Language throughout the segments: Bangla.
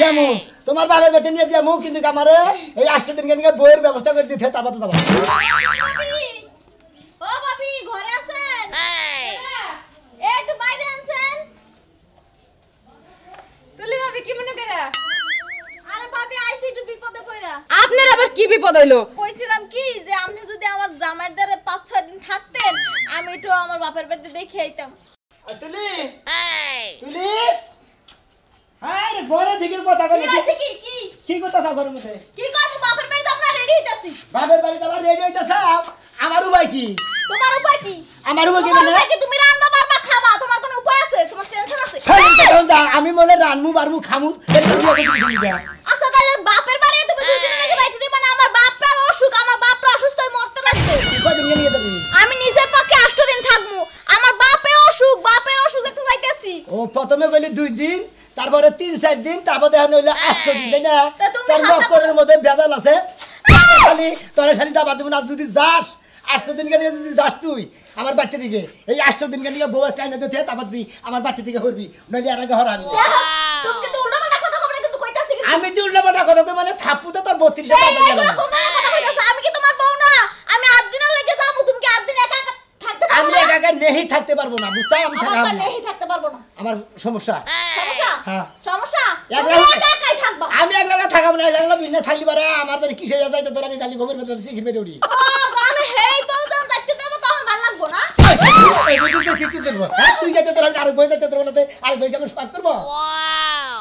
দেমু তোমার বাবার বেতন নিয়ে দেমু কিন্তু আমারে এই 8 দিন কেন বইয়ের ব্যবস্থা করে দিতে তারপর তো যাবা ও ভাবি ঘরে আছেন একটু বাইরে আছেন তুলি ভাবি কি মনে করে আরে ভাবি আইছি একটু বিপদে পড়া আপনার আবার কি বিপদ হইলো কইছিলাম কি যে আপনি যদি আমার জামাইয়ের দ্বারে 5-6 দিন থাকতেন আমি একটু আমার বাপের বাড়িতে দেখে আইতাম তুলি তুলি আরে ঘরে থেকে কথা কই কি কথা সব ঘরের মধ্যে কি করব বাপের বাড়িতে আমরা রেডি হইতাছি বাবার বাড়ি যাবার রেডি হইতাছ আমার উপায় কি তোমার উপায় কি আমার উপায় কি মানে তুমি রান্না পারবা খাবা তোমার কোনো উপায় আছে তোমার টেনশন আছে আমি বলে রানমু বারমু খামু আচ্ছা তাহলে বাপের বাড়ি তুমি 2 দিন আগে বাইতে দিবা না আমার বাপটা অসুখ আমার বাপটা অসুস্থ হয়ে মরতে লাগছে কয়দিন নিয়ে যাবি আমি নিজের পক্ষে 8 দিন থাকবো আমার বাপের অসুখ একটু যাইতেছি ও প্রথমে কইলি 2 দিন তারপরে 3-4 দিন তারপর দেখেন হইলো 8 দিন তাই না তোর মকরের মধ্যে ভেজাল আছে খালি তোরে শালি যাবার দিব না যদি যাস 8 দিন কেন যদি যাস তুই আমার বাচ্চা দিকে এই 8 দিন কেন বউ একটা না দিতে তারপর তুই আমার বাচ্চা দিকে হরবি নইলে আর আগে হরাবি তুমি তো উল্টাপাল্টা কথা কইরা কিন্তু কইতাছি আমি তো উল্টাপাল্টা কথা কই মানে থাপ্পুটা তোর 32 টাকা দাম গেল আমি কি তোমার বউ না আমি 8 দিন লাগে যাবো তুমি কি 8 দিন একা থাকতে পারবে আমি একা একা নেহি থাকতে পারবো না বুঝছ আমি থাকব না নেহি থাকতে পারবো না আমার সমস্যা হ্যাঁ সমস্যা একাই থাকবা আমি একলা থাকব না একলা বিনা থাকলি পারে আমার যদি কিসে যায় তো তোর আমি গালি ঘুমের ভিতর শিখি বেরে উড়ি ও গানে হেই বলতাম যাইতে দেব তখন ভালো লাগবো না এই বুঝি যে কি করব তুই যাইতে তোর আমি আরেক বই যাইতে তোর না আরেক বই কেমন স্বাদ করব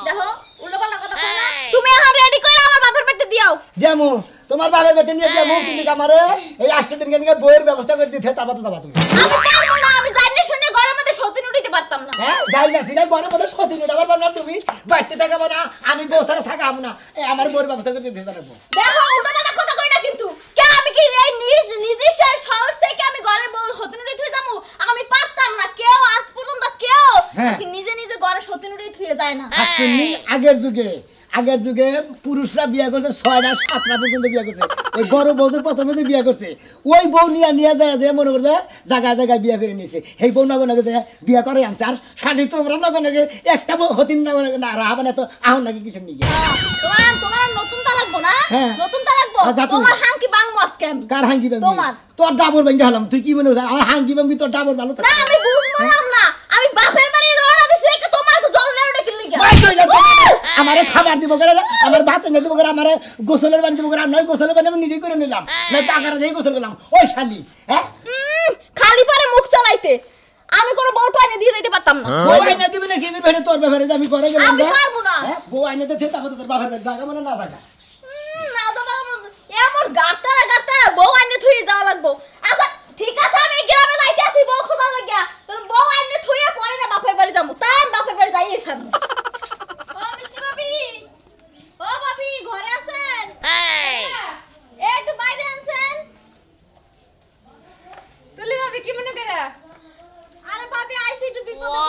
দেখো উল্টাপাল্টা কথা কই না তুমি এখন রেডি কইরা আমার বাপের বাড়িতে দিও দেমু তোমার বাবার বেতন নিয়ে দেমু কিন্তু আমারে এই 8 দিন কেন বইয়ের ব্যবস্থা করে দিতে তারপর তো যাবা তুমি আমি পারবো না আমি জানি শুনে ঘরের মধ্যে সতীন উঠিতে পারতাম না হ্যাঁ যাই না সিনা ঘরের মধ্যে সতীন উঠাবার পারবা না তুমি বাইতে থাকবা না আমি বউ ছাড়া থাকাম না এই আমার বইয়ের ব্যবস্থা করে দিতে পারবো দেখো উল্টাপাল্টা কথা কই না কিন্তু কে আমি কি এই নিজের সাহস থেকে আমি ঘরে সতীন উঠিতে হই যামু আমি পারতাম না কেউ আজ পর্যন্ত কেউ নিজে নিজে ঘরে সতীন উঠিতে হয়ে যায় না তুমি আগের যুগে পুরুষরা বিয়ে করছে 6টা 7টা পর্যন্ত বিয়ে করছে ওই বড় বউদের প্রথমে যে বিয়ে করছে ওই বউ নিয়ে যায় যে মনে করছে জায়গায় বিয়ে করে নিয়েছে সেই বউ নগর নাকি বিয়ে করে আনছে আর শালি তোমরা নগর নাকি একটা বউ হতিন নগর না রাহা না তো আহন নাকি কিসের নিয়ে তোমার নতুন তা লাগবো না নতুন তা লাগবো তোমার হাঙ্কি বাংবো আজকে আমি কার হাঙ্কি বাংবি তোমার তোর ডাবর ভাঙ্গি হলাম তুই কি মনে হচ্ছে আমার হাঙ্কি বাংবি তোর ডাবর ভালো না আমি বুঝলাম না আমি বাপের বাড়ি রওনা দিছি একে তোমার তো জল লেড়ে কি লাগা আমারে খাবার দিব করে আমার ভাত এনে দিব করে আমারে গোসলের পানি দিব করে আমি গোসলের পানি আমি নিজেই করে নিলাম না পাকারে দিয়ে গোসল করলাম ওই শালি হ্যাঁ খালি পারে মুখ চালাইতে আমি কোনো বউ টাইনে দিয়ে দিতে পারতাম না বউ আইনা দিবি না কি করে তোর ব্যাপারে আমি করে গেলাম আমি পারবো না বউ আইনা দিতে তারপর তোর বাবার জায়গা মানে না জায়গা না দাদা এমন গাড়তারা বউ আইনে থুই যাওয়া লাগবো আচ্ছা ঠিক আছে আমি গ্রামে যাইতে আসি বউ খোদা লাগিয়া তোর বউ আইনে থুইয়া পরে না বাপের বাড়ি যাবো তাই আমি বাপের বাড়ি যাইই ছাড়বো ও মিষ্টি ভাবি ঘরে আছেন একটু বাইরে আছেন তুলি ভাবি কি মনে করে আরে ভাবি আইছি একটু বিপদে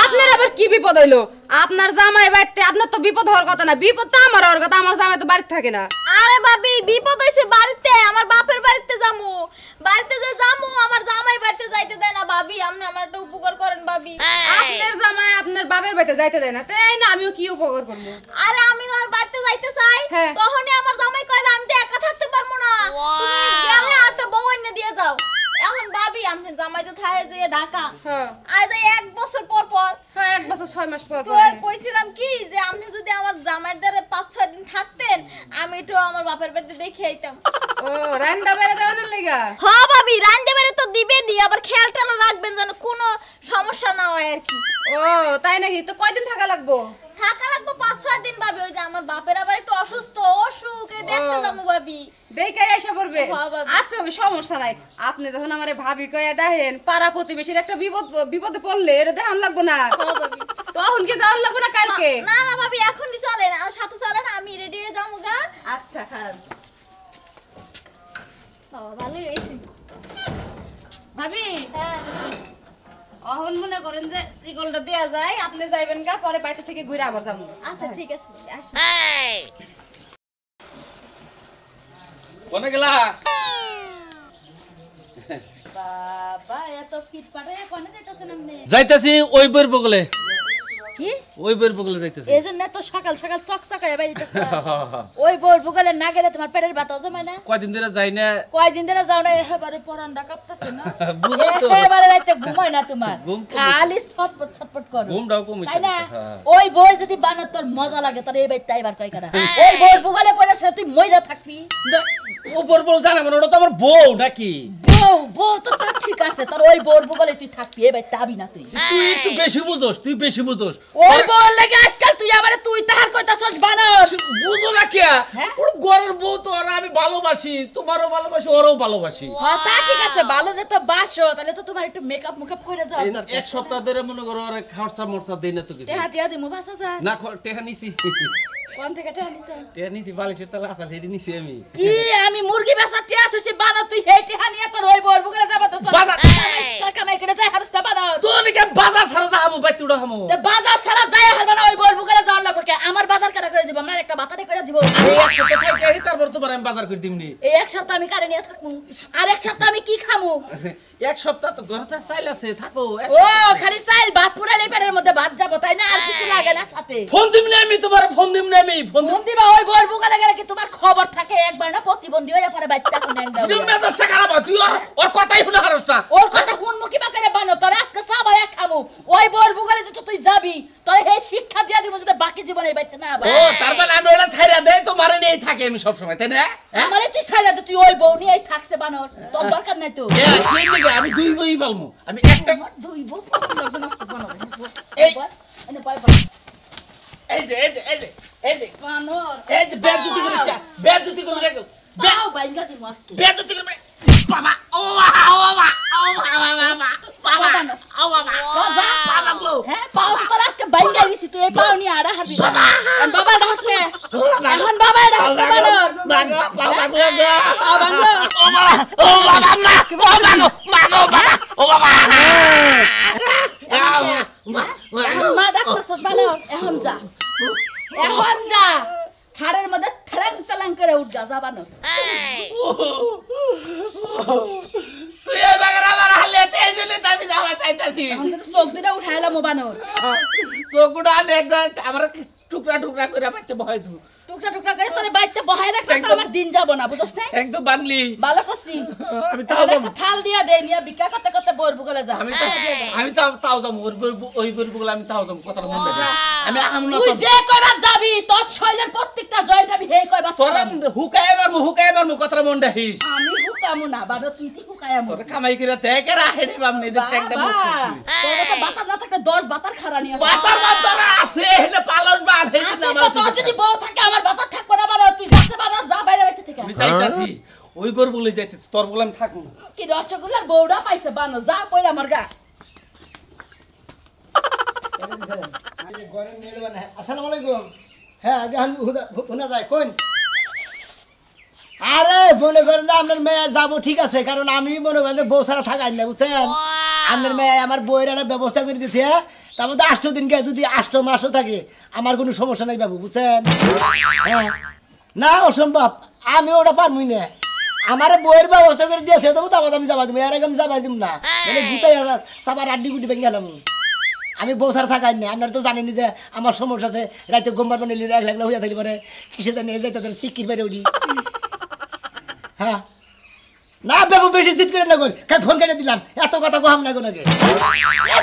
আপনার আবার কি বিপদ হইলো আপনার জামাই বাড়িতে আপনার তো বিপদ হওয়ার কথা না বিপদ তো আমার হওয়ার কথা আমার জামাই তো বাড়িতে থাকে না আরে ভাবি বিপদ হইছে বাড়িতে আমার বাপের বাড়িতে যামু আমার জামাই বাড়িতে যাইতে দেয় না ভাবি আপনি আমার একটা উপকার করেন ভাবি আপনার জামাই আপনার বাপের বাড়িতে যাইতে দেয় না তাই না আমিও কি উপকার করব আরে আমি আমার বাড়িতে যাইতে চাই তখনই আমার জামাই কইবে আমি তো একা থাকতে পারবো না তুমি গেলে আরেকটা বউ এনে দিয়ে যাও এখন ভাবি আপনার জামাই তো থাকে যে ঢাকা আজ 1 বছর পর 1 বছর 6 মাস পর তো কইছিলাম কি যে আপনি যদি আমার জামাইয়ের দ্বারে 5-6 দিন থাকতেন আমি একটু আমার বাপের বাড়িতে দেখে আইতাম ও রান্না বেরে দেওয়ার লাগা হ্যাঁ ভাবি রান্না বেরে তো দিবেনই আবার খেয়ালটাও রাখবেন যেন কোনো সমস্যা না হয় আর কি ও তাই নাকি তো কয়দিন থাকা লাগবো 5-6 দিন ভাবি ওই যে আমার বাপের আবার একটু অসুখে দেখতে যাবো ভাবি দেখাই এসে পড়বে আচ্ছা ভাবি সমস্যা নাই আপনি যখন আমারে ভাবি কইয়া ডাহেন পাড়া প্রতিবেশীর একটা বিপদে পড়লে এটা দেখান লাগবো না তখন কি যাওয়ার লাগবো না কালকে না ভাবি এখনই চলেন আমার সাথে চলেন আমি রেডি হয়ে যাবো গা আচ্ছা খারাপ বাবা ভালোই হইছে ভাবি অহন মনে করেন যে সিগলটা দেয়া যায় আপনি যাইবেন গা পরে বাইরে থেকে ঘুরে আবার যাবো আচ্ছা ঠিক আছে আসি কোনে গেলা বাবা এত ফিটফাটে কোনে যাইতাছেন আপনি যাইতাছি ওই বইর বগলে কি ওই বইয়ের বগলে যাইতেছি এই জন্য তো সকাল সকাল চকচকায় বাইরিতেছ ওই বউর বুগলে না গেলে তোমার পেটের ব্যথা জমে না কয়দিন ধরে যাই না কয়দিন ধরে যাও না এবারে পরান্ডা কাঁপতাছে না বুঝো তো এবারে রাতে ঘুমায় না তোমার ঘুম কমে খালি ছটপট ছটপট করো ঘুমটাও কমিছে তাই না ওই বই যদি বানাত তোর মজা লাগে তোর এই বাইতে আইবার কই করা ওই বউর বুগলে পড়ে সে তুই মইরা থাকবি উপর বল জানা মানে ওটা তো আমার বউ নাকি বউ তো তোর ঠিক আছে তোর ওই বউর বুগলে তুই থাকবি এই বাইতে আবি না তুই তুই একটু বেশি বুঝোস তুই বেশি বুঝোস ওই বউর লাগে আজকাল তুই আমারে তুই তাহার কইতাছস বানর বুঝো না কে হ্যাঁ? ওর ঘরের বউ তো আর আমি ভালোবাসি তোমারও ভালোবাসি ওরও ভালোবাসি হ্যাঁ তা ঠিক আছে ভালো যে তো বাসো তাহলে তো তোমার একটু মেকআপ মুকআপ করে যাও দরকার এক সপ্তাহ ধরে মনে করো আর খরচা মরচা দেই না তো কিছু টেহা দিয়া দিমু 5000 না টেহা নিছি কোন থেকে টেহা নিছ টেহা নিছি বালিশের তলা আসা হেডি নিছি আমি কি আমি মুরগি বেচা টেহা তুই বানা তুই হে টেহা নিয়ে তোর ওই বউর বুকে যাবা তো বাজার কামাই করে যাই হারস্তা বানা তো নাকি বাজার ছাড়া যাবো বাইতে উড়া হামু তে বাজার ছাড়া যাই হারবা না ওই বউর বুকে যাওয়ার লাগবে কে আমার বাজার কাটা করে দিব আমরা একটা বাতারে করে দিব এই এক সপ্তাহ থেকে তারপর তোমার আমি বাজার করে দিমনি এই এক সপ্তাহ আমি কারে নিয়ে থাকমু আর এক সপ্তাহ আমি কি খামু এক সপ্তাহ তো ঘরতে চাইল আছে থাকো ও খালি চাইল ভাত পুরালে পেটের মধ্যে ভাত যাবো তাই না আর কিছু লাগে না সাথে ফোন দিমনি আমি তোমার ফোন দিমনি আমি ফোন ফোন দিবা ওই বউর বুকে গেলে কি তোমার খবর থাকে একবার না প্রতিবন্ধী হয়ে পরে বাচ্চা কোন একদম দিম না তো শেখারা তুই ওর কথাই শুনে হারসটা ওর কথা কোন মুখি বাকারে বানো তোর আজকে সবাই এক খামু ওই বউর বুকে তো তুই যাবি তোর হে শিক্ষা দিয়া দিব যদি বাকি জীবনে এই বাইতে না আবার ও তার মানে আমি ওলা ছাইরা দেই তোমারে নেই থাকে আমি সব সময় তাই না আমারে তুই ছাইরা দে তুই ওই বউ নিয়েই থাকছে বানর তোর দরকার নাই তো এ কি নিগে আমি দুই বই পালমু আমি একটা আমার দুই বউ পছন্দ নষ্ট বানর এই এনে পাই পাই এই যে এই যে এই যে এই যে বানর এই যে বেজুতি করে বেজুতি করে রেখো বাও বাইঙ্গা দি মস্কি বেজুতি করে বাবা ও বাবা ও বাবা বাবা ও বাবা বাবা গো হ্যাঁ পাও তো তোর আজকে বাইঙ্গা দিছি তুই এই পাও নিয়ে আড়া হারবি বাবা ডাকছে এখন বাবা ডাকছে বানর মাগো বাবা গো পাও ভাঙলো ও বাবা মা ও বাবা ও বাবা মা ডাকতেছস বানর এখন যা খাড়ের মধ্যে ঠেলাং ঠেলাং করে উঠ যা বানর তুই এই বাগার আমার হালেতে এসেলে আমি যাওয়া চাইতাছি এখন তো চোখ দুটা উঠাইলাম বানর চোখটা একদম আমার টুকরা টুকরা করে পাইতে ভয় দু টুকরা টুকরা করে তোর বাইতে বহাই রাখলে তো আমার দিন যাব না বুঝছ না একদম বানলি ভালো করছি আমি তাও একটা থাল দিয়া দে নিয়া বিকা করতে করতে বোর বুগলে যা আমি তাও দাম ওই বলে আমি তাও দাম কথা মন দেখে আমি আম না তুই যে কয়বার যাবি তোর শরীরের প্রত্যেকটা জয়েন্ট আমি হেই কয়বার তোরা হুকায় মারমু কথা মন দেখিস আমি হুকামু না বারো তুই হুকায়ামু তোরা কামাই করে দেখে রাখে রে বামনে যে ঠ্যাংটা বসে তোর তো বাতার না থাকতে 10 বাতার খারা নিয়ে বাতার বাতারা আছে হেলে পালস বাল হেলে আছে তো তোর যদি বউ থাকে আমার বাতার থাকবে না বাবা তুই যাচ্ছে বাবা যা বাইরে বাইতে থেকে আমি চাইতাছি ওই বর বলে যাইতেছি তোর বলে আমি থাকবো না কি রসগোল্লার বউরা পাইছে বানো যা পয়রা আমার গা আসসালামু আলাইকুম হ্যাঁ এখন শোনা যায় কোন আরে মনে করেন যে আপনার মেয়ে যাবো ঠিক আছে কারণ আমি মনে করেন যে বউ ছাড়া থাকাই না বুঝছেন আপনার মেয়ে আমার বইয়ের একটা ব্যবস্থা করে দিচ্ছে তার মধ্যে 8 দিন গিয়ে যদি 8 মাসও থাকে আমার কোনো সমস্যা নাই বাবু বুঝছেন হ্যাঁ না অসম্ভব আমি ওটা পারবই না আমার বইয়ের ব্যবস্থা করে দিয়েছে তবু তারপর আমি যাবা দিব এর আগে আমি যাবা দিব না মানে গুতাই সাবার আড্ডি গুটি ভেঙে গেলাম আমি বউ ছাড়া থাকাই না আপনারা তো জানেনি যে আমার সমস্যা আছে রাতে গোমবার বানিয়ে এক লাগলে হইয়া থাকলে পরে কিসে জানিয়ে যাই তাদের সিকির বাইরে উঠি হ্যাঁ না বাবু বেশি জিত করে লাগল কাল ফোন কেটে দিলাম এত কথা কহাম না নাকি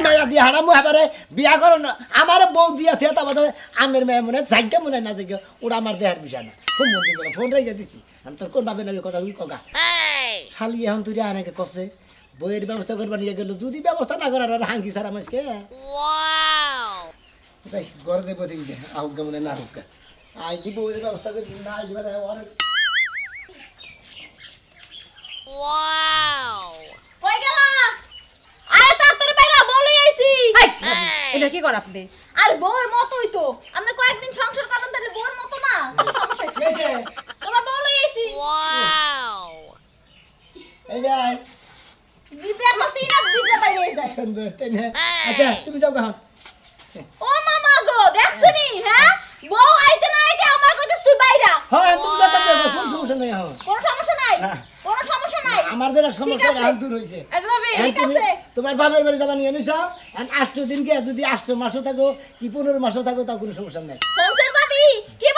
মেয়া দিয়ে হারামু এবারে বিয়া করো না আমার বউ দিয়া থিয়া তারপর আমের মেয়ে মনে জায়গা মনে না জায়গা ওরা আমার দেহার বিষয় না ফোন মন্দির করে ফোন রেখে দিছি আমি তোর কোন ভাবে নাকি কথা কগা শালি এখন তুই আনাকে কষে বইয়ের ব্যবস্থা করবা নিয়ে গেল যদি ব্যবস্থা না করার আর হাঙ্কি সারা মাসকে তাই ঘরে দেবো দেখি আহুকা মনে না হুকা আইলি বইয়ের ব্যবস্থা করি না আইলি কই গেল আরে তাড়াতাড়ি বাইরে বলে আইছি এটা কি কর আপনি আর বউয়ের মতই তো আমরা কয়েকদিন সংসার করেন তাহলে বউয়ের মত না কোনো সমস্যা কি কেছে তোমার বলে আইছি এই যে জিব্রা করতেই না জিব্রা বাইরে যায় সুন্দর তাই না আচ্ছা তুমি যাও গান ও মামা গো দেখছনি হ্যাঁ বউ আইতে না আইতে আমার কইছিস তুই বাইরা হ্যাঁ তুমি যাও কোন সমস্যা নাই এখন কোনো সমস্যা নাই কোনো সমস্যা নাই আমার যেটা সমস্যা এখন দূর হইছে এই যে ভাবি এখন তুমি তোমার বাবার বাড়ি যাবা নিয়ে নিছাও আর 8 দিন কে যদি 8 মাসও থাকো কি 15 মাসও থাকো তাও কোনো সমস্যা নাই। হুনছেন ভাবি কি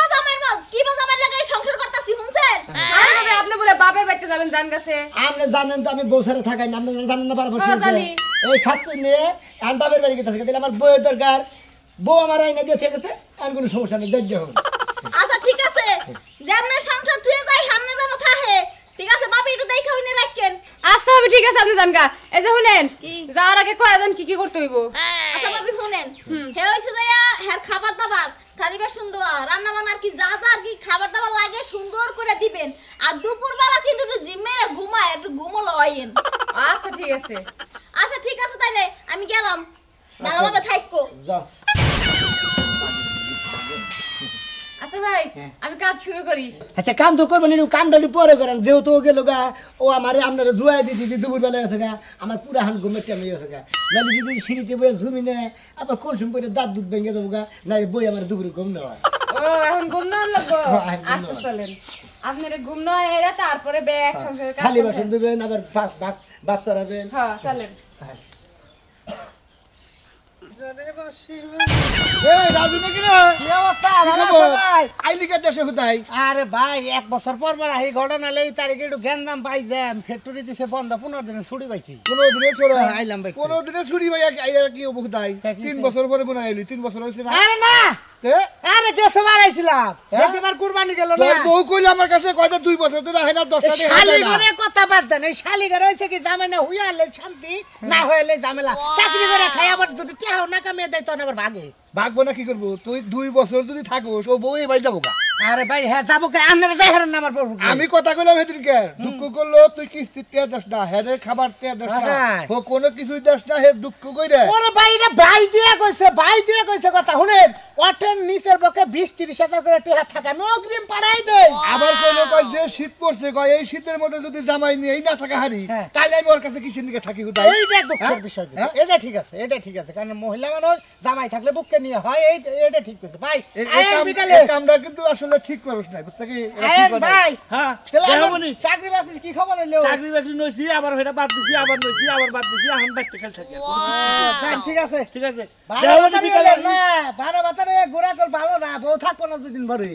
বাজামের লাগাই সংসার করতাছি হুনছেন? আরে ভাবি আপনি বলে বাপের বাড়িতে যাবেন জান গাছে। আপনি জানেন তো আমি বউ ছাড়া থাকাই না, আপনি জানেন না পারবো হ্যাঁ, জানি। এই খাচ্ছি নিয়ে আমি বাপের বাড়ি গেতেছি, তাহলে আমার বউয়ের দরকার, বউ আমার আইনা দিয়ে ঠিক আছে, আর কোনো সমস্যা নেই, যাই দেখুন। আচ্ছা ঠিক আছে, যেমন সংসার থুয়ে যাই সামনে যেন থাহে, ঠিক আছে ভাবি একটু দেখা হইনে রাখেন। আচ্ছা ভাবি ঠিক আছে আপনি জান গা। এই যে শুনেন কি? যাওয়ার আগে কয়জন কি কি করতে হইব? আচ্ছা ভাবি শুনেন, হে হইছে যে হের খাবার দাবার খালিবা সুন্দর রান্না বান্না আর কি যা যা আর কি খাবার দাবার লাগে সুন্দর করে দিবেন, আর দুপুরবেলা কিন্তু একটু জিমে ঘুমায়, একটু ঘুমো লয়েন। আচ্ছা ঠিক আছে। আচ্ছা ঠিক আছে তাইলে আমি গেলাম, ভালোভাবে থাকো। যাও। আচ্ছা ভাই আমি কাজ শুরু করি। আচ্ছা কাম তো করবেন, একটু কামটা একটু পরে করেন, যেহেতু গেল গা ও আমার আপনারা জুয়াই দিদি দুপুর বেলা আছে গা, আমার পুরা হান ঘুমের টাইম আছে গা, নাহলে যদি সিঁড়িতে বয়ে ঝুমি নেয় আবার কোন সময় করে দাঁত দুধ ভেঙে দেবো গা, না বই আমার দুপুরে ঘুম নেওয়া। ও এখন ঘুম না লাগবো। হ্যাঁ, ঘুম আচ্ছা না। চলেন আপনার ঘুম না এরা তারপরে ব্যাগ সংসারের কাজ খালি করবেন। বাসন দেবেন, আবার বাচ্চা রাখবেন। হ্যাঁ চলেন। রাজু নাকি না? কি অবস্থা? কি ভালো খবর? আছো ভাই? আইলি কে দেশে কোথায়? আরে ভাই 1 বছর পর আহি ঘটনা লেই তারিখে একটু গ্যান্দাম পাই যাম, ফ্যাক্টরি দিছে বন্ধ, 15 দিনে ছুটি পাইছি। 15 দিনে ছোড়া আইলাম ভাই। 15 দিনে ছুটি ভাই আইয়া কি হবো কোথায়? তা কি 3 হইছে? বছর পরে মনে আইলি 3 বছর হইছে না? আরে না, এ? আরে দেশবার আইছিলাম, হ্যাঁ? দেশবার কুরবানি গেল না। তোর বউ কইলে আমার কাছে কয়টা 2 বছর ধরে আহে না 10টা দিয়ে শালি হাজার না। করে কথা বাদ দেন, এই শালি করে হইছে কি জামাই না হইয়া হলে শান্তি, না হইলে ঝামেলা। চাকরি করে খাই আবার যদি টেহাও না কামিয়ে দেয় তখন আবার ভাগে। ভাগবো না কি করবো? তুই 2 বছর যদি থাকোস ও বউ ভাই যাবো কা? আরে ভাই হ্যাঁ যাবো কে, আপনারা যাই হারেন না আমার বউ। আমি কথা কইলাম সেদিনকে, দুঃখ করলো তুই কিস্তি তে দেস না, হেরে খাবার তে দেস না, হ্যাঁ। ও কোনো কিছুই দেস না, হে দুঃখ কইরে। ওরে ভাই রে, ভাই দিয়ে কইছে কথা শুনেন, ওঠেন নিচের পক্ষে 20-30 হাজার করে টেহা থাকে, আমি অগ্রিম পাঠাই দেই। আবার কইলো কয় যে শীত পড়ছে কয় এই শীতের মধ্যে যদি জামাই নিয়ে এই না থাকা হারি, হ্যাঁ। তাহলে আমি ওর কাছে কিসের দিকে থাকি কোথায়? এইটা দুঃখের হ্যাঁ? বিষয় কিছু। হ্যাঁ? এটা ঠিক আছে, এটা ঠিক আছে, কারণ মহিলা মানুষ জামাই থাকলে বুককে নিয়ে হয়, এটা ঠিক কইছে ভাই। আয়েন বিকালে এই কামটা কিন্তু আসলে ঠিক করছ না, বুঝতে কি? এটা ঠিক আয়েন কথা। ভাই, হ্যাঁ, তাহলে দেখা আমার বনি। চাকরি বাকরি কি খবর হইলো? চাকরি বাকরি নইছি, আবার হেটা বাদ দিছি, আবার নইছি, আবার বাদ দিছি, এখন বাইতে খেল থাকি। যান, ঠিক আছে। ঠিক আছে। ভালো দেখা বনি বাতারে বিকালে। না, ভালো বাতারে ঘোরা কল ভালো না, বউ থাকবো না দুদিন ভরে।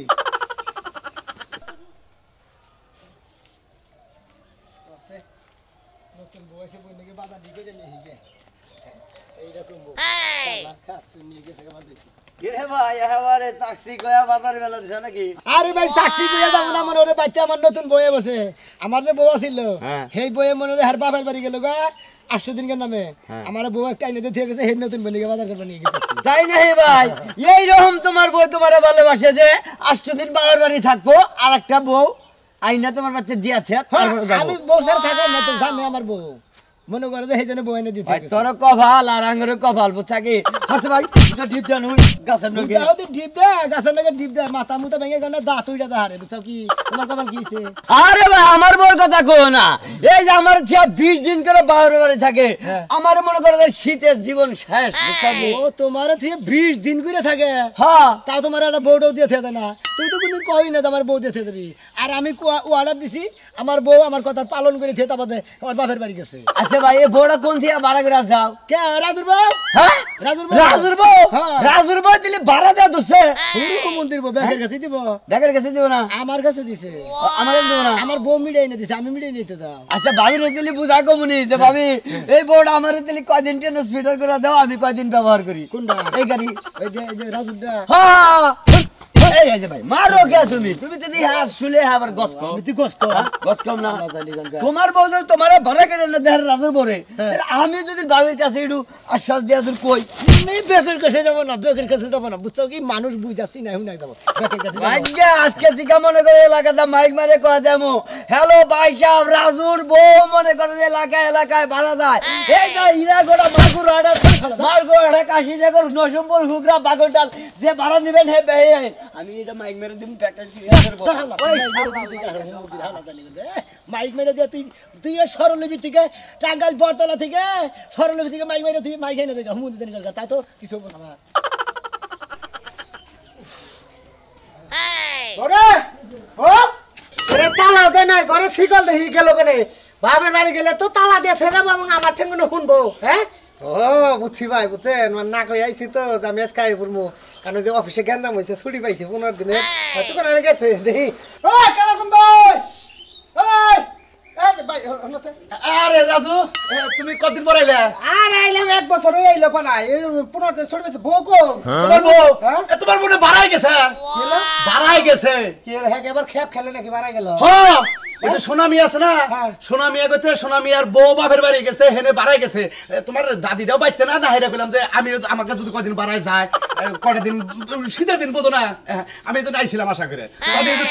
নতুন বউ এসে বই নাকি বাজার দিকে নিয়ে হিগে এইরকম বউ খাচ্ছে নিয়ে গেছে আমার দেখি। আরে ভাই সাক্ষী দিয়ে যাবো না, আমার ওরে বাচ্চা আমার নতুন বইয়ে বসে, আমার যে বউ ছিল সেই বইয়ে মনে হয় হার বাপের বাড়ি গেল গা 8 দিনের নামে, আমার বউ একটা আইনে দিয়ে গেছে, সেই নতুন বনিকে বাজার করবে নিয়ে গেছে। তাই না হে ভাই, এইরকম তোমার বউ তোমারে ভালোবাসে যে 8 দিন বাবার বাড়ি থাকবো, আর একটা বউ আইনা তোমার বাচ্চা দিয়েছে, তারপরে যাবো। আমি বউ সার থাকা না তো জানি আমার বউ, মনে করে যে সেই জন্য বউ এনে দিতে ভাই তোর কপাল আর আঙ্গুর কপাল, বুঝছা কি? হাসে ভাই এটা ঠিক জানো গাছের নগে ডিপ দে গাছের নাকি ডিপ দে, মাথা মুথা ভেঙে গেলে দাঁত উইটা দাঁড়ে, বুঝছো কি তোমার কপাল কি হয়েছে? আরে ভাই আমার বউর কথা কো না, এই যে আমার ছেলে 20 দিন করে বাবার বাড়ি থাকে, আমার মনে করে যে শীতের জীবন শেষ, বুঝছা কি? ও তোমার থেকে 20 দিন করে থাকে, হ্যাঁ তাও তোমার একটা বউটাও দিয়ে থাকে না, তুমি তো কোনদিন কই না তোমার বউ দিয়ে দেবি, আর আমি অর্ডার দিছি আমার বউ আমার কথা পালন করে থেকে তারপরে আমার বাপের বাড়ি গেছে। আচ্ছা ভাই এই বউটা কোন থেকে ভাড়া করে যাও? কে রাজুর বউ? হ্যাঁ রাজুর বউ? রাজুর বউ, হ্যাঁ। রাজুর বউ দিলে ভাড়া দেওয়া ধরছে, হুরু মন্দির বউ ব্যাগের কাছে দিব, ব্যাগের কাছে দিব না, আমার কাছে দিছে, আমার দিব না। আমার বউ মিটাই না দিছে, আমি মিটাই নিতে দাও। আচ্ছা ভাবি রেজিলি বুঝা কমুনি যে ভাবি এই বোর্ড আমার দিলি কয়দিন টেনিস ফিটার করে দাও, আমি কয়দিন ব্যবহার করি। কোনটা? এই গাড়ি। এই যে রাজুরটা। হ্যাঁ এই যে ভাই মারো কে তুমি যদি হার শুলে আবার গস কম, আমি তুই কষ্ট গস কম না। আল্লাহ জানি গঙ্গা। তোমার বউ যদি তোমার ভাড়া করে না দেহার রাজুর বরে, আমি যদি ভাবির কাছে একটু আশ্বাস দিয়া যদি কই আমি বেকের কাছে যাবো না, বেকের কাছে যাবো না, বুঝছো কি মানুষ বুঝাচ্ছি না, হুনাই যাবো বেকের কাছে যাবো। ভাগ্যে আজকে থেকে মনে করে এলাকাটা মাইক মারে কয়া যাবো, হ্যালো ভাই সাহেব রাজুর বউ মনে করে যে এলাকায় ভাড়া যায়, এই যে হীরাগড়া মাগুর হাটা কাশীনগর নরসিংপুর হুগরা বাগরডাল যে ভাড়া নেবেন হে বেহে আমি এটা মাইক মেরে দিম প্যাকেজ মাইক মেরে দিয়ে তুই সরলবি থেকে টাঙ্গাইল বরতলা থেকে সরলবি থেকে মাইক মেরে তুই মাইক এনে দেখ হুমুদি দেন তাই তো কিছু হবো না। তালা দেয় নাই ঘরে শিকল দেখি গেল কেন, বাপের বাড়ি গেলে তো তালা দিয়ে যাবো এবং আমার ঠেঙ্গুনো শুনবো। হ্যাঁ ও বুঝছি ভাই বুঝছেন মানে না কই আইছি তো যে আমি আজকে আই পড়মু কারণ যে অফিসে গেন্দাম হয়েছে ছুটি পাইছি 15 দিনে হয়তো করে আর গেছে দেখি ওই কালাম ভাই ওই এই ভাই হনছে আরে রাজু তুমি কতদিন পর আইলা আর আইলাম এক বছর হই আইলো পানা এই 15 দিন ছুটি পাইছে বউকো তোমার বউ হ্যাঁ? তোমার মনে বাড়াই গেছে বাড়াই গেছে কি রে হ্যাঁ এবার খেপ খেলে নাকি মারা গেল হ্যাঁ ওই যে সোনামি আছে না হ্যাঁ। সোনামি আগতে সোনামি আর বউ বাপের বাড়ি গেছে হেনে বাড়াই গেছে তোমার দাদিটাও বাইতে না না হেরে বললাম যে আমি আমাকে যদি কদিন বাড়াই যায় কটা দিন শীতের দিন বোঝো না আমি তো আইছিলাম আশা করে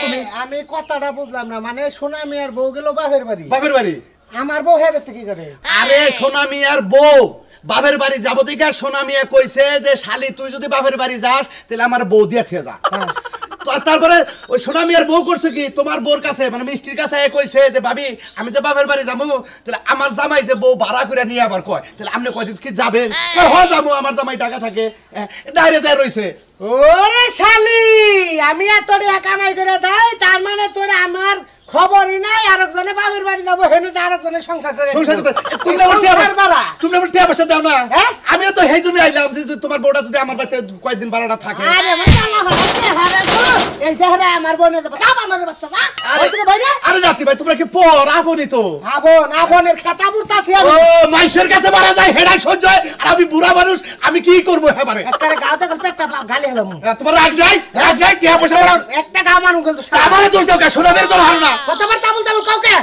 তুমি আমি কথাটা বুঝলাম না মানে সোনামি আর বউ গেল বাপের বাড়ি বাপের বাড়ি আমার বউ হেবে কি করে আরে সোনামি আর বউ বাপের বাড়ি যাবো থেকে সোনামিয়া কইছে যে শালি তুই যদি বাপের বাড়ি যাস তাহলে আমার বউ দিয়ে থেকে যা তারপরে ওই সোনামিয়ার বউ করছে কি তোমার বউর কাছে মানে মিষ্টির কাছে কইছে যে ভাবি আমি তো বাপের বাড়ি যাবো তাহলে আমার জামাই যে বউ ভাড়া করে নিয়ে আবার কয় তাহলে আপনি কয়দিন কি যাবেন হয় যাবো আমার জামাই টাকা থাকে ডাইরে যায় রইছে ওরে শালি আমি এত টাকা কামাই করে দেই তার মানে তোর আমার খবরই নাই আরেকজনে বাপের বাড়ি যাবো হেনে তো আরেকজনের সংসার করে সংসার করতে তুমি আমার টিয়া পয়সা দাও না আমিও তো সেই জন্য আইলাম যে তোমার বউটা যদি আমার বাড়িতে কয়েকদিন ভাড়াটা থাকে আরে এই চেহারা আমার বোনের আমার বাচ্চা না আরে রাতি ভাই তোমরা কি পর আপনি তো আবনের খেতা বুড়তাছি ও মাইশের কাছে মারা যায় হেডাই সহ্য হয় আর আমি বুড়া মানুষ আমি কি করবো হেবারে একটা গাও থেকে পেটটা গালি হলাম তোমার রাগ যায় টিয়া পয়সা বাড়াও একটা গাও মানুষ কিন্তু আমারে দোষ দাও কা সোনামের তো হার না কতবার চাবুল কাউকে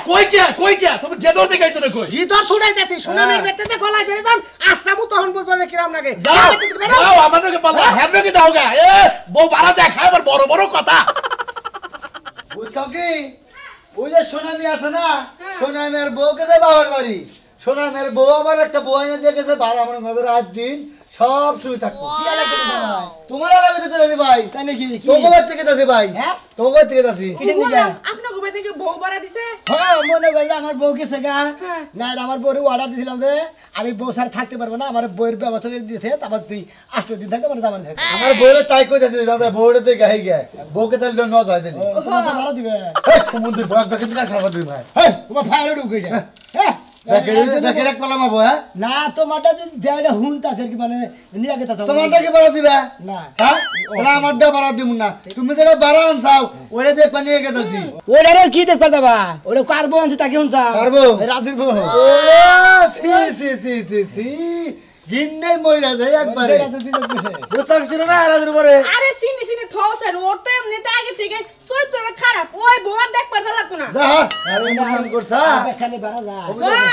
কই কে তুমি গেদর দেখাইছো না কই গিদর ছুড়াইতেছি সোনামের বেতেতে গলায় ধরে তখন আস্তাবু তখন বুঝবো যে কিরম লাগে যাও আমাদেরকে পাল্লা হেড কি দাও গা এ বউ বাড়া যায় খায় আবার বড় বড় কথা বুঝছো কি ওই যে সোনামি আছে না সোনামের বউকে দেয় বাবার বাড়ি সোনামের বউ আবার একটা বউ এনে দিয়ে গেছে বাবা আমার নজর 8 দিন সব শুয়ে থাকবো কি আলাদা করে ভাই তোমার আলাদা করে দাদি ভাই তাই নাকি তোর থেকে দাদি ভাই হ্যাঁ তোর থেকে দাদি কিসের দিকে আপনার ঘুমে থেকে বউ বাড়া দিছে হ্যাঁ মনে করি আমার বউ গেছে গা না আমার বউর অর্ডার দিয়েছিলাম যে আমি বউ সাথে থাকতে পারবো না আমার বউয়ের ব্যবস্থা করে দিয়েছে তারপর তুই 8 দিন থাকে মানে জামান থাকে আমার বউরে তাই কই দাদি দাদা বউরে তো গাই গে বউকে তাহলে ন যায় দিলি তোমার তো ভাড়া দিবে সমুদ্র বক দেখে দিলা সারা দিন ভাই হেই তোমার ফায়ার ঢুকে যায় হ্যাঁ দেখে এক পালা মারবো হ্যাঁ না তোমারটা যদি দেয়টা হুনতা কি মানে নিয়ে গেতা তোমারটা কি বাড়া দিবা না হ্যাঁ ওরা আমারটা বাড়া দিব না তুমি যেটা বাড়া আনছাও ওরে দেখ পানিয়ে গেতাছি ওরে কি দেখবা যাবা ওরে কারবো আনছে তাকে হুনছা কারবো রাজুর বউ ও সি গিন্নাই মইরা যায় একবারে বুঝছাক ছিল না রাজুর উপরে আরে সিনি থসেন ওর তো এমনিতে আগে থেকে চরিত্রটা খারাপ ওই বউ আর দেখ পারতে লাগতো না যা আরে মন করছা এখানে বাড়া যায়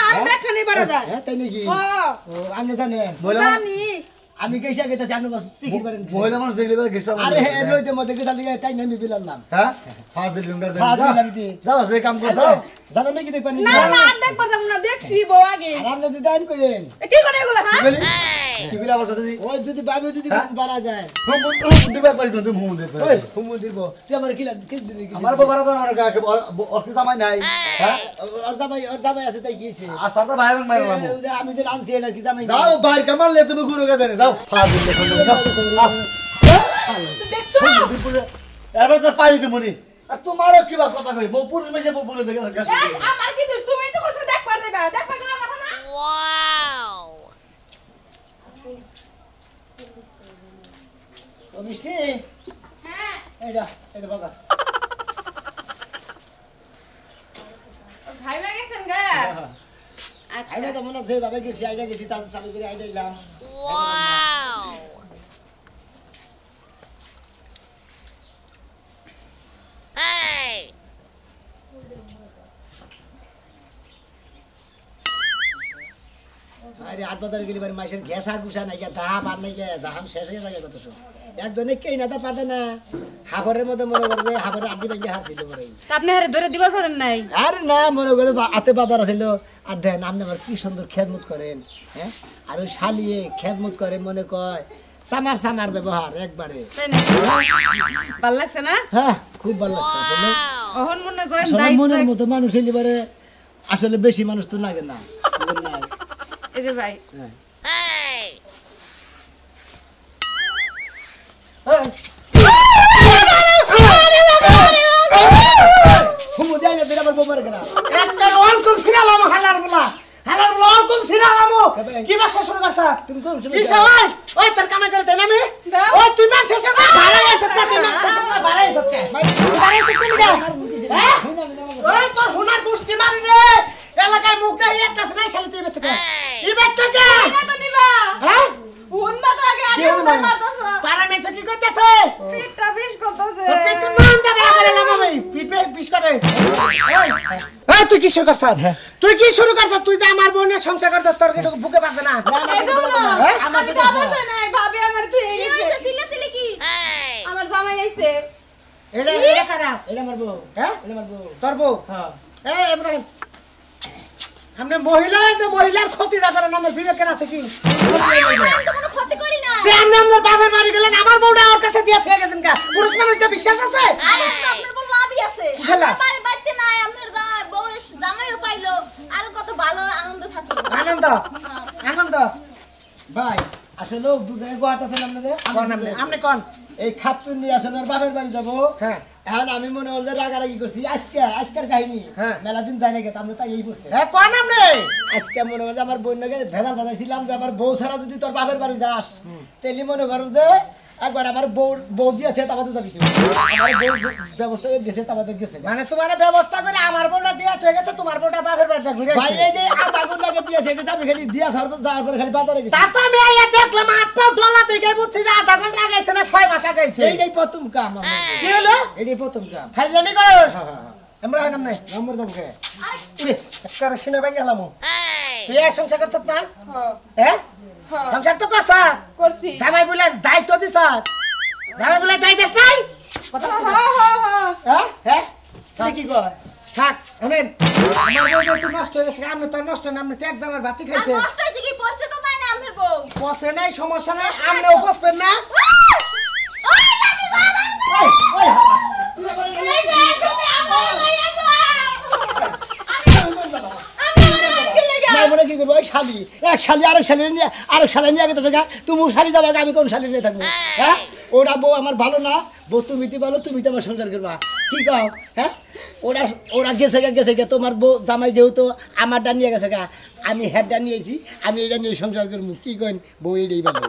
আর দেখানি বাড়া যায় হ্যাঁ তাই নাকি হ্যাঁ ও আপনি জানেন জানি আমি কেসা গেতাছি আপনি বাস চিকির পারেন মহিলা মানুষ দেখলে পরে গেছ পাবো আরে হে রইতে মধ্যে গেতা লিগে টাইম আমি বিলালাম হ্যাঁ ফাজিল লুঙ্গা দেন ফাজিল লাগতি। যাও সে কাম করছ যাবেন নাকি দেখবেন না না আর দেখ পারতাম না দেখছি বউ আগে আর আপনি যদি আইন কইেন কি করে এগুলো হ্যাঁ বলি কি বলি আবার কথা দি ওই যদি বাবু যদি বাড়া যায় দিবা পারি তুমি হুম দে ওই হুমু দিব তুই আমার কি লাগে কি দিবি আমার বাবারা তো আমার কাকে অফিস জামাই নাই হ্যাঁ ওর জামাই আছে তাই কিছে আসারটা ভাই এবং মাইলাম আমি যে আনছি এর কি জামাই যাও বাইর কামালে তুমি গুরু কে দেন যাও ফাজিল দেখো দেখছো এবার তো পারি দিমুনি আর তোমারও কিবা কথা কই বউ পুরুষ মেশে বউ পুরুষ দেখে গেছে আমার কি দোষ তুমি তো কথা দেখ পারতে বা দেখ পাগলা না না ও মিষ্টি হ্যাঁ এই বাবা ভাই গেছেন গা আচ্ছা আইনা তো মনে যে ভাবে গেছি আইনা গেছি তার চালু করে আইনাইলাম আরে আট বাজারে গেলি বাড়ি মাইসের ঘেসা গুসা নাই গিয়া দাম আর নাই গিয়া জাহাম শেষ হয়ে যায় কত সব একজনে কেই না তা পারে না হাবরের মধ্যে মনে করে যে হাবরের আড্ডি ভাঙিয়ে হারছিল পরে আপনি হারে ধরে দিবার পারেন নাই আরে না মনে করে হাতে বাজার আছিল আর দেন আপনি আবার কি সুন্দর খেদমত করেন হ্যাঁ আর ওই শালিয়ে খেদমত করে মনে কয় সামার ব্যবহার একবারে তাই না ভাল লাগছে না হ্যাঁ খুব ভালো লাগছে আসলে ওহন মনে করেন আসলে দায়িত্ব মনের মতো মানুষ হইলে পারে আসলে বেশি মানুষ তো লাগে না এই যে ভাই হুমু দেয় না দিলে আবার বোমার কেনা একটা ওয়ালকুম সিরালাম হালার বলা ওয়ালকুম সিরালাম কি ভাষা শুনে ভাষা তুমি কোন সময় কিসে ওই ওই তোর কামে করে দেন আমি দাও। ওই তুই মান শেষ করে ভাড়া এসে তুই মান শেষ করে ভাড়া এসে ভাড়া এসে কি নিগা হ্যাঁ ওই তোর হুনার গোষ্ঠী মারি রে এলাকায় মুখ দেই একটা না শালি তুই বেতে ই বেতে কে না তো নিবা হ্যাঁ হুন মা তো আগে আগে হুন মারতাছ পারা মেছে কি কইতাছে পিঠটা বেশ করতেছে তোর পিঠ মান দেবে করে লাম আমি পিঠ পিছ করে এই তুই কি শুরু করছ তুই কি শুরু করছ তুই যে আমার বোনের সংসার করছ তোর কিছু বুকে পাচ্ছে না হ্যাঁ আমার আমার তো তো বাবা নাই ভাবি আমার তুই এই কি হইছে সিলে সিলে কি আমার জামাই আইছে এটা এটা কারা এটা মারবো হ্যাঁ এটা মারবো তোর বউ হ্যাঁ এই ইব্রাহিম আমরা মহিলা যে মহিলার ক্ষতিটা করে নামের বিবেকের আছে কি আমি তো কোনো ক্ষতি করি না যে আপনি আপনার বাপের বাড়ি গেলেন আমার বউটা ওর কাছে দিয়ে থেকে গেছেন কা পুরুষ মানুষটা বিশ্বাস আছে আরে তো আপনার বড় লাভই আছে কিসের লাভ? আপনার বাড়ি বাইতে নাই আপনার বউ জামাইও পাইলো আর কত ভালো আনন্দ থাকলো আনন্দ আনন্দ ভাই আসলে লোক বুঝাই গোয়াটাছেন আপনাদের কোন আপনি কোন এই খাতুন নিয়ে আসেন ওর বাপের বাড়ি যাবো হ্যাঁ। এখন আমি মনে হল যে রাগারাগি করছি আজকের কাহিনী হ্যাঁ। মেলা দিন যাই না গেছে আমরা তাই এই করছে হ্যাঁ কোন আপনি আজকে মনে হল যে আমার বন্যাকে ভেদাল বাজাইছিলাম যে আমার বউ ছাড়া যদি তোর বাপের বাড়ি যাস তেলি মনে করো যে একবার আমার বউ দিয়েছে তাবাতে যাবি তুই আমার বউ ব্যবস্থা করে দিয়েছে তাবাতে গেছে মানে তোমার ব্যবস্থা করে আমার বউটা দিয়ে থেকে গেছে তোমার বউটা বাপের বাড়িতে ঘুরে ভাই এই যে আধা ঘন্টাকে দিয়েছে গেছে আমি খালি দিয়া যাওয়ার পরে খালি বাজারে গেছি তা তো আমি আইয়া দেখলাম হাত পাও ডলা দেখে বুঝছি যে আধা ঘন্টা গেছে না 6 মাস গেছে এইটাই প্রথম কাম আমার কি হলো এটাই প্রথম কাম ফাইজলামি করস হ্যাঁ হ্যাঁ আমরা নাম নাই নম্বর দমকে করে সিনে ব্যাংক গেলাম তুই এক সংসার করছত না হ্যাঁ হ্যাঁ হ্যাঁ সংসার তো করছ করছি জামাই বলে দায়িত্ব দিছ জামাই বলে দায়িত্ব দিস নাই কথা হ্যাঁ হ্যাঁ হ্যাঁ হ্যাঁ হ্যাঁ তুই কি কয় থাক শুনেন আমার বউ তো নষ্ট হয়ে গেছে আপনি তো নষ্ট না আপনি তো এক জামার বাতি আর খাইছেন নষ্ট হইছে কি পয়সা তো তাই না আপনার বউ বসে নাই সমস্যা নাই আপনিও বসবেন না ওই নানি দাদা ওই ওই এই যে তুমি আমার লইয়া যাও মার মনে কি করবো ওই শালি এক শালি আরেক শালি নিয়ে আরেক শালি নিয়ে আগে তো থাকা তুমি শালি যাবে আমি কোন শালি নিয়ে থাকবো হ্যাঁ ওরা বউ আমার ভালো না বউ তুমি তো ভালো তুমি তো আমার সংসার করবা কি কও হ্যাঁ ওরা গেছে গে তোমার বউ জামাই যেহেতু আমারটা নিয়ে গেছে গা আমি হেডটা নিয়েছি আমি এটা নিয়ে সংসার করবো কি কইন বউ এটাই ভালো